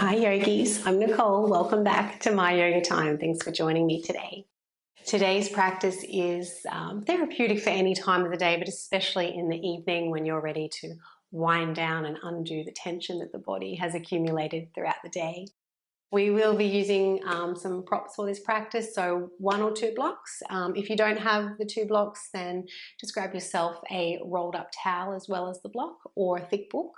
Hi yogis, I'm Nicole. Welcome back to my yoga time. Thanks for joining me today. Today's practice is therapeutic for any time of the day, but especially in the evening when you're ready to wind down and undo the tension that the body has accumulated throughout the day. We will be using some props for this practice, so 1 or 2 blocks. If you don't have the 2 blocks, then just grab yourself a rolled up towel as well as the block, or a thick book.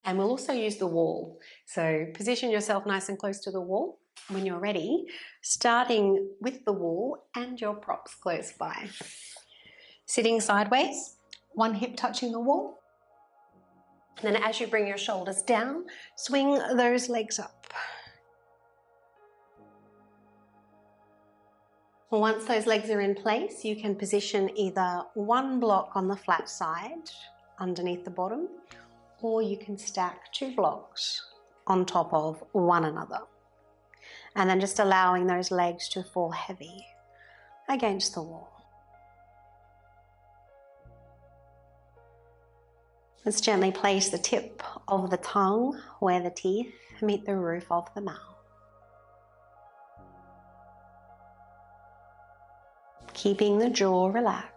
And we'll also use the wall. So position yourself nice and close to the wall when you're ready, starting with the wall and your props close by. Sitting sideways, one hip touching the wall. And then as you bring your shoulders down, swing those legs up. Once those legs are in place, you can position either one block on the flat side underneath the bottom, or you can stack 2 blocks on top of one another. And then just allowing those legs to fall heavy against the wall. Let's gently place the tip of the tongue where the teeth meet the roof of the mouth. Keeping the jaw relaxed.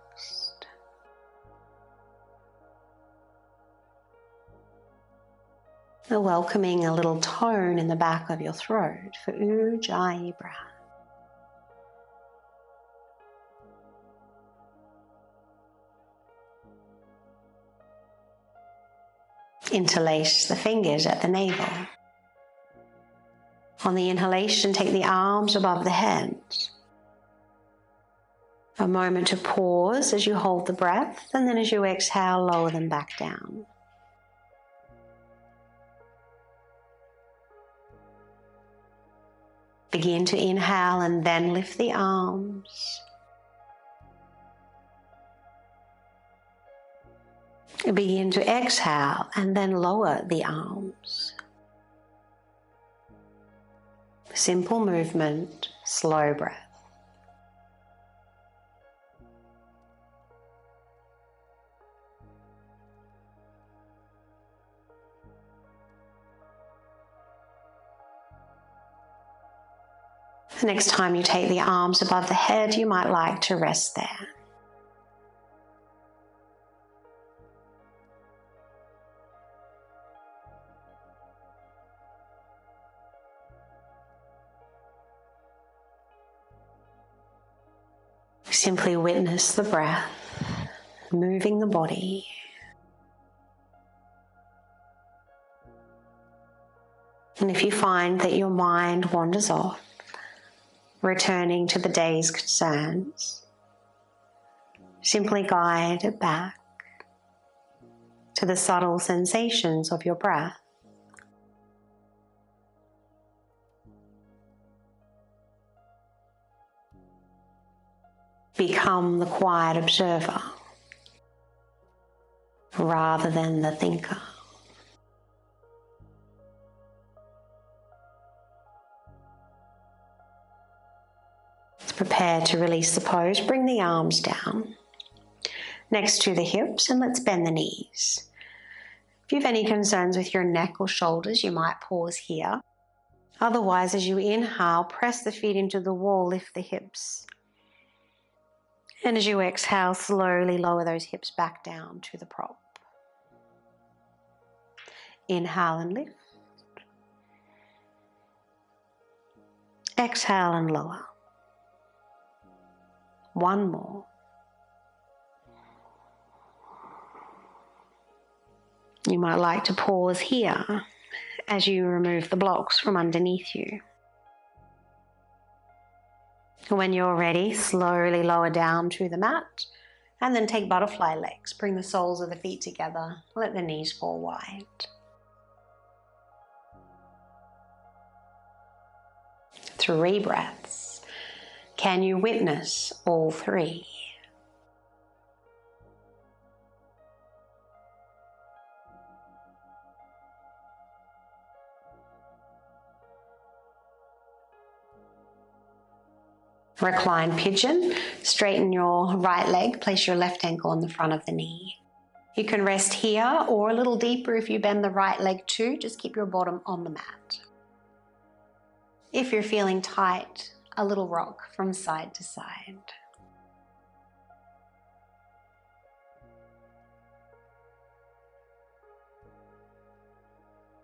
Welcoming a little tone in the back of your throat for Ujjayi breath. Interlace the fingers at the navel. On the inhalation, take the arms above the head. A moment to pause as you hold the breath, and then as you exhale, lower them back down. Begin to inhale and then lift the arms. Begin to exhale and then lower the arms. Simple movement, slow breath. The next time you take the arms above the head, you might like to rest there. Simply witness the breath, moving the body. And if you find that your mind wanders off, returning to the day's concerns, simply guide it back to the subtle sensations of your breath. Become the quiet observer rather than the thinker. Prepare to release the pose. Bring the arms down next to the hips and let's bend the knees. If you have any concerns with your neck or shoulders, you might pause here. Otherwise, as you inhale, press the feet into the wall, lift the hips. And as you exhale, slowly lower those hips back down to the prop. Inhale and lift. Exhale and lower. One more. You might like to pause here as you remove the blocks from underneath you. When you're ready, slowly lower down to the mat and then take butterfly legs. Bring the soles of the feet together. Let the knees fall wide. 3 breaths. Can you witness all 3? Recline pigeon. Straighten your right leg. Place your left ankle on the front of the knee. You can rest here or a little deeper if you bend the right leg too. Just keep your bottom on the mat. If you're feeling tight, a little rock from side to side.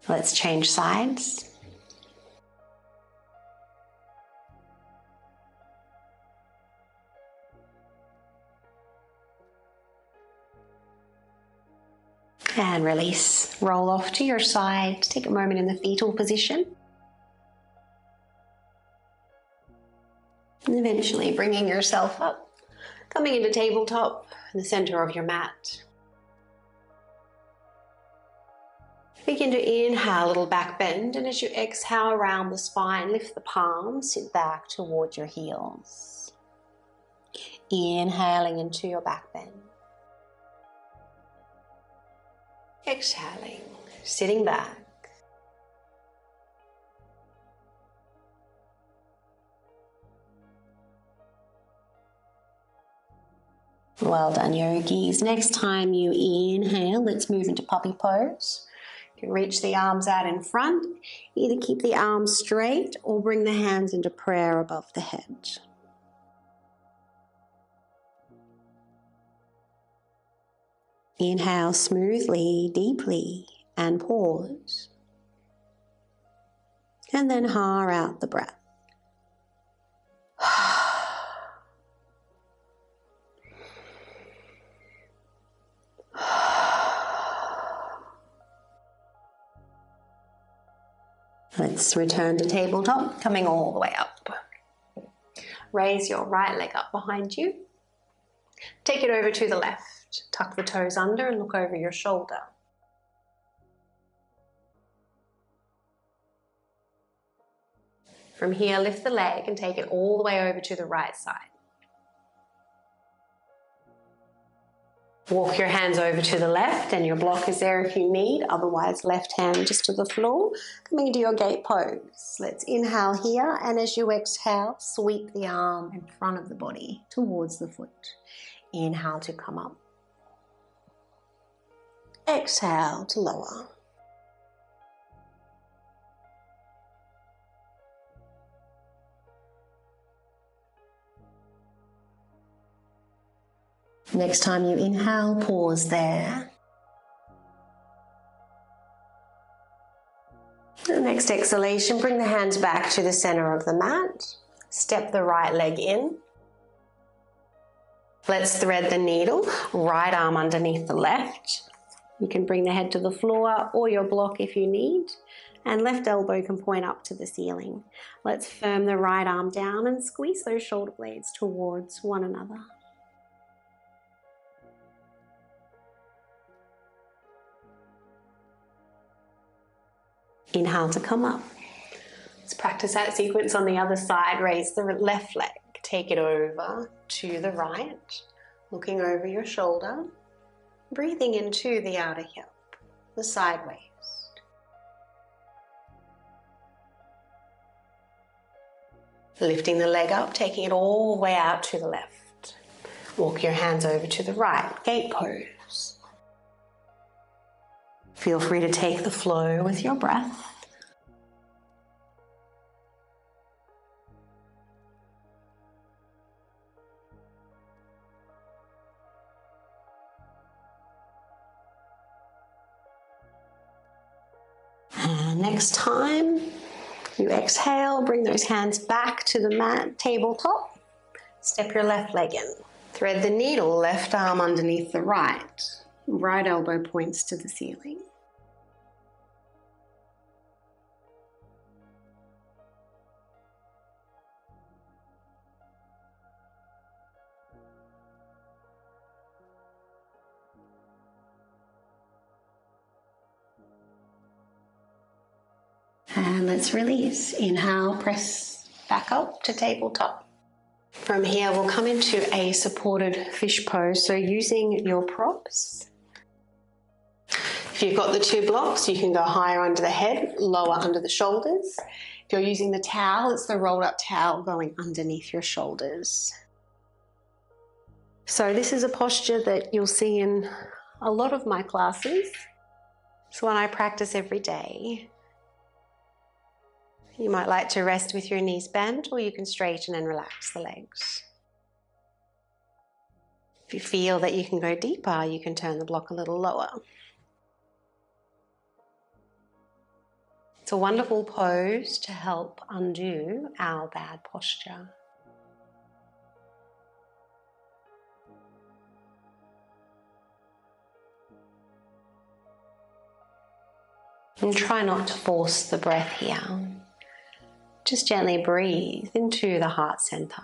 Let's change sides. And release. Roll off to your side. Take a moment in the fetal position. And eventually bringing yourself up, coming into tabletop in the center of your mat. Begin to inhale, a little back bend, and as you exhale around the spine, lift the palms, sit back toward your heels. Inhaling into your back bend. Exhaling, sitting back. Well done, yogis. Next time you inhale, let's move into puppy pose. You can reach the arms out in front. Either keep the arms straight or bring the hands into prayer above the head. Inhale smoothly, deeply, and pause. And then ha out the breath. Let's return to tabletop, coming all the way up. Raise your right leg up behind you. Take it over to the left. Tuck the toes under and look over your shoulder. From here, lift the leg and take it all the way over to the right side. Walk your hands over to the left, and your block is there if you need, otherwise left hand just to the floor. Coming into your gate pose. Let's inhale here, and as you exhale, sweep the arm in front of the body towards the foot. Inhale to come up. Exhale to lower. Next time you inhale, pause there. The next exhalation, bring the hands back to the center of the mat. Step the right leg in. Let's thread the needle, right arm underneath the left. You can bring the head to the floor or your block if you need, and left elbow can point up to the ceiling. Let's firm the right arm down and squeeze those shoulder blades towards one another. Inhale to come up. Let's practice that sequence on the other side. Raise the left leg, take it over to the right, looking over your shoulder, breathing into the outer hip, the side waist. Lifting the leg up, taking it all the way out to the left. Walk your hands over to the right, gate pose. Feel free to take the flow with your breath. And next time you exhale, bring those hands back to the mat, tabletop. Step your left leg in. Thread the needle, left arm underneath the right. Right elbow points to the ceiling. And let's release. Inhale, press back up to tabletop. From here, we'll come into a supported fish pose. So using your props. If you've got the two blocks, you can go higher under the head, lower under the shoulders. If you're using the towel, it's the rolled up towel going underneath your shoulders. So this is a posture that you'll see in a lot of my classes. It's one I practice every day. You might like to rest with your knees bent, or you can straighten and relax the legs. If you feel that you can go deeper, you can turn the block a little lower. It's a wonderful pose to help undo our bad posture. And try not to force the breath here. Just gently breathe into the heart center.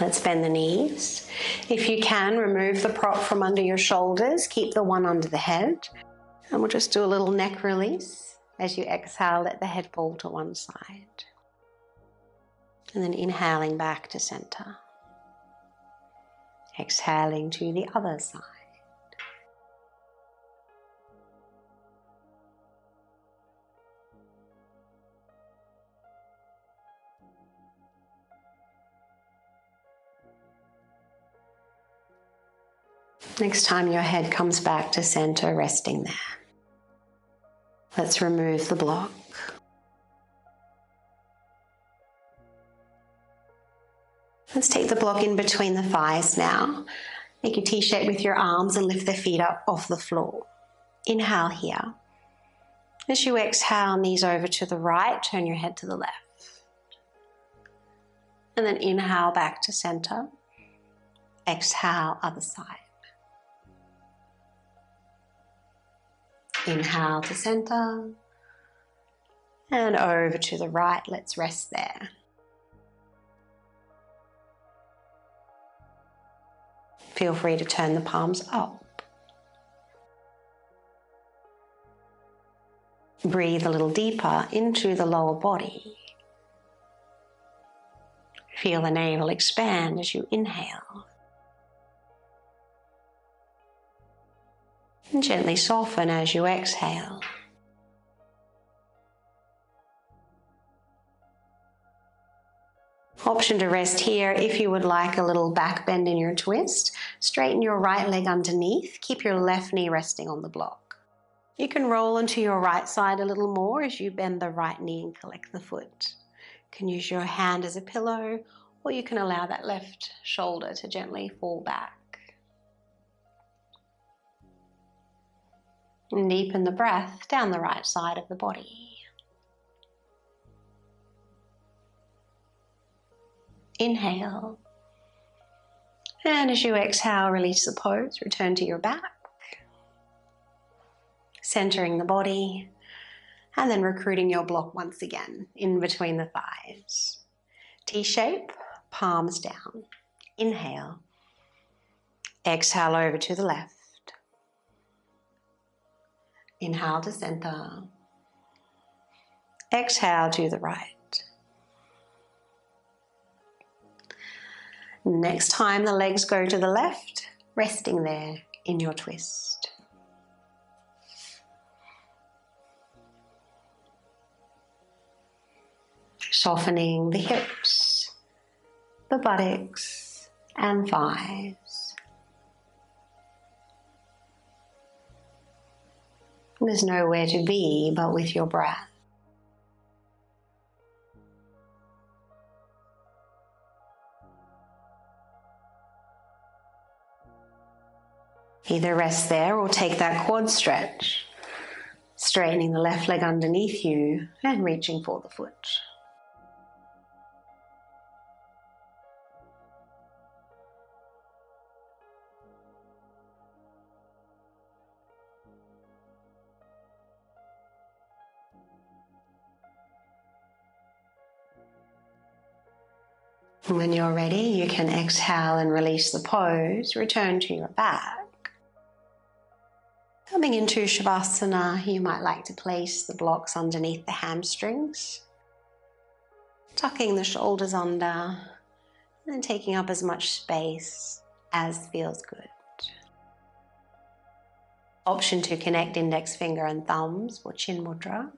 Let's bend the knees. If you can, remove the prop from under your shoulders. Keep the one under the head. And we'll just do a little neck release. As you exhale, let the head fall to one side. And then inhaling back to center. Exhaling to the other side. Next time your head comes back to center, resting there. Let's remove the block. Let's take the block in between the thighs now. Make a T-shape with your arms and lift the feet up off the floor. Inhale here. As you exhale, knees over to the right, turn your head to the left. And then inhale back to center. Exhale, other side. Inhale to center. And over to the right, let's rest there. Feel free to turn the palms up. Breathe a little deeper into the lower body. Feel the navel expand as you inhale. And gently soften as you exhale. Option to rest here if you would like a little back bend in your twist. Straighten your right leg underneath. Keep your left knee resting on the block. You can roll onto your right side a little more as you bend the right knee and collect the foot. You can use your hand as a pillow, or you can allow that left shoulder to gently fall back. And deepen the breath down the right side of the body. Inhale. And as you exhale, release the pose, return to your back. Centering the body, and then recruiting your block once again in between the thighs. T-shape, palms down. Inhale. Exhale over to the left. Inhale to center. Exhale to the right. Next time the legs go to the left, resting there in your twist. Softening the hips, the buttocks and thighs. There's nowhere to be but with your breath. Either rest there or take that quad stretch, straightening the left leg underneath you and reaching for the foot. When you're ready, you can exhale and release the pose, return to your back. Coming into Shavasana, you might like to place the blocks underneath the hamstrings, tucking the shoulders under, and then taking up as much space as feels good. Option to connect index finger and thumbs for Chin Mudra.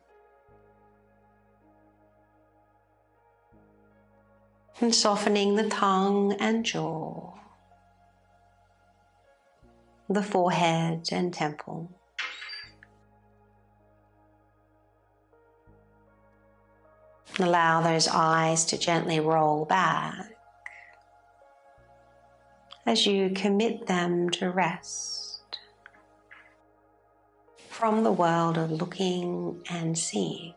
And softening the tongue and jaw, the forehead and temple. Allow those eyes to gently roll back as you commit them to rest from the world of looking and seeing.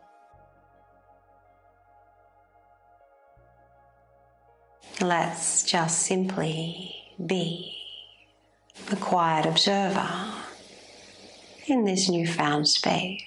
Let's just simply be a quiet observer in this newfound space.